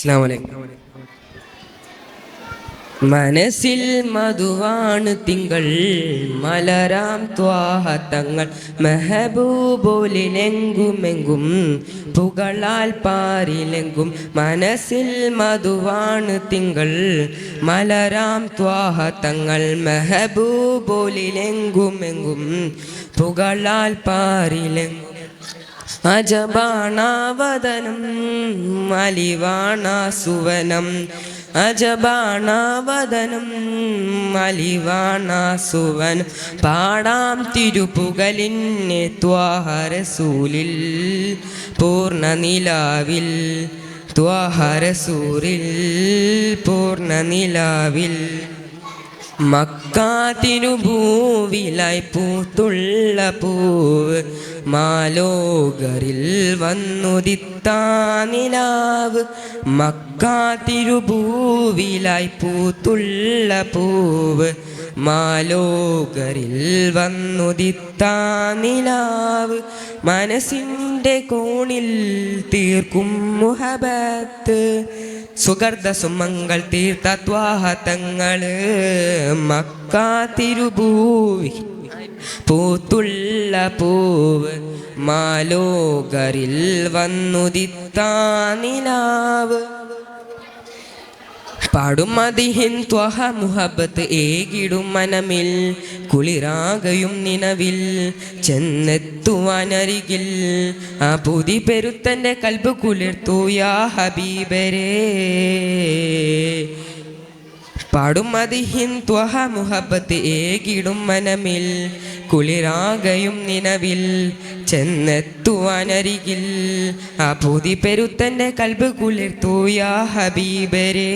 അസ്സലാമു അലൈക്കും. മനസ്സിൽ മധുവാണ് തിങ്കൾ മലരാം ത്വാഹതങ്ങൾ മെഹബൂബോലിലെങ്കുമെങ്കും പുകളാൽ പാരിലെങ്കും. മനസ്സിൽ മധുവാണ് തിങ്കൾ മലരാം ത്വാഹതങ്ങൾ മെഹബൂബോലിലെങ്കുമെങ്കും പുകളാൽ പാരിലെങ്കും. അജബാണാവദനം അലിവാണ സുവനം അജബാണാവദനം അലിവാണ സുവനം. പാടാം തിരുപ്പുകലിന്നെ ത്വാഹ റസൂലിൽ പൂർണ്ണ നിലാവിൽ ത്വാഹ റസൂലിൽ പൂർണ്ണ നിലാവിൽ. മക്കാ തിരുഭൂവിലായി പൂത്തുള്ള പൂവ് മാലോകരിൽ വന്നുദിത്താ നിലാവ്. മക്കാ തിരുഭൂവിലായി പൂത്തുള്ള പൂവ് മാലോകരിൽ വന്നുദിത്താ നിലാവ്. മനസ്സിൻ്റെ കോണിൽ തീർക്കും മുഹബത്ത് സുഗർദ സുമങ്ങൾ തീർത്ത ത്വാഹതങ്ങള്. മക്കാ തിരുഭൂവി പൂത്തുള്ള പൂവ് മാലോകരിൽ വന്നുദിത്താ നിലാവ്. പാടും മദിഹിൻ ത്വഹ മുഹബത്ത് ഏകിടും മനമിൽ കുളിരാകയും നിലവിൽ ചെന്നെത്തുവാനരികിൽ. ആ പുതി പെരുത്തൻ്റെ കൽബ് കുളിർത്തു യാ ഹബീബരേ. പാടും മദിഹിൻ ത്വഹ മുഹബത്ത് ഏകിടും മനമിൽ കുളിരാകയും നിലവിൽ ചെന്നെത്തുവാനരികിൽ. ആ പുതി പെരുത്തൻ്റെ കൽബ് കുളിർത്തു യാ ഹബീബരേ.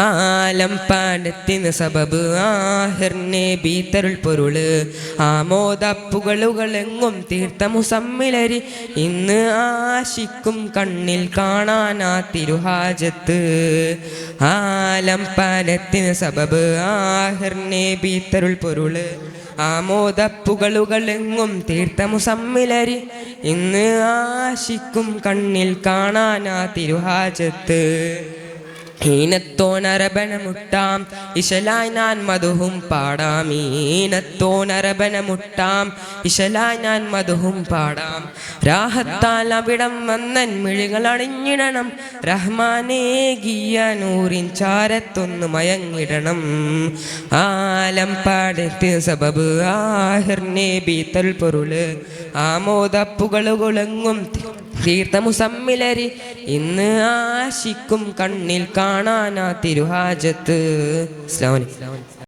ആലം പാടത്തിന് സബബ് ആഹിർനെ ബീത്തരുൾ പൊരുള് ആമോദപ്പുകളുകളെങ്ങും തീർത്ത മുസമ്മിലരി. ഇന്ന് ആശിക്കും കണ്ണിൽ കാണാനാ തിരുഹാജത്ത്. ആലം പാടത്തിന് സബബ് ആഹിർനെ ബീത്തരുൾ പൊരുള് ആമോദപ്പുകളുകളെങ്ങും തീർത്ത മുസമ്മിലരി. ഇന്ന് ആശിക്കും കണ്ണിൽ കാണാനാ തിരുഹാജത്ത്. ഈനത്തോനരബനമുട്ടാം ഇശലായി ഞാൻ മധുഹും പാടാം. ഈനത്തോനരബനമുട്ടാം ഇശലായി ഞാൻ മധുഹും പാടാം. രാഹത്താൽ അവിടം വന്നൻ മിഴികൾ അണിഞ്ഞിടണം. റഹ്മാനേകിയ നൂറിൻ ചാരത്തൊന്ന് മയങ്ങിടണം. ആലം പാടത്ത് സബബ് ആഹിർനെ ബീത്തൽ പൊരുള് ആമോദപ്പുകളുകളെങ്ങും തീർത്ത മുസമ്മിലരി. ഇന്ന് ആശിക്കും കണ്ണിൽ കാണാനാ തിരുഹാജത്ത്. അസ്സലാമു അലൈക്കും.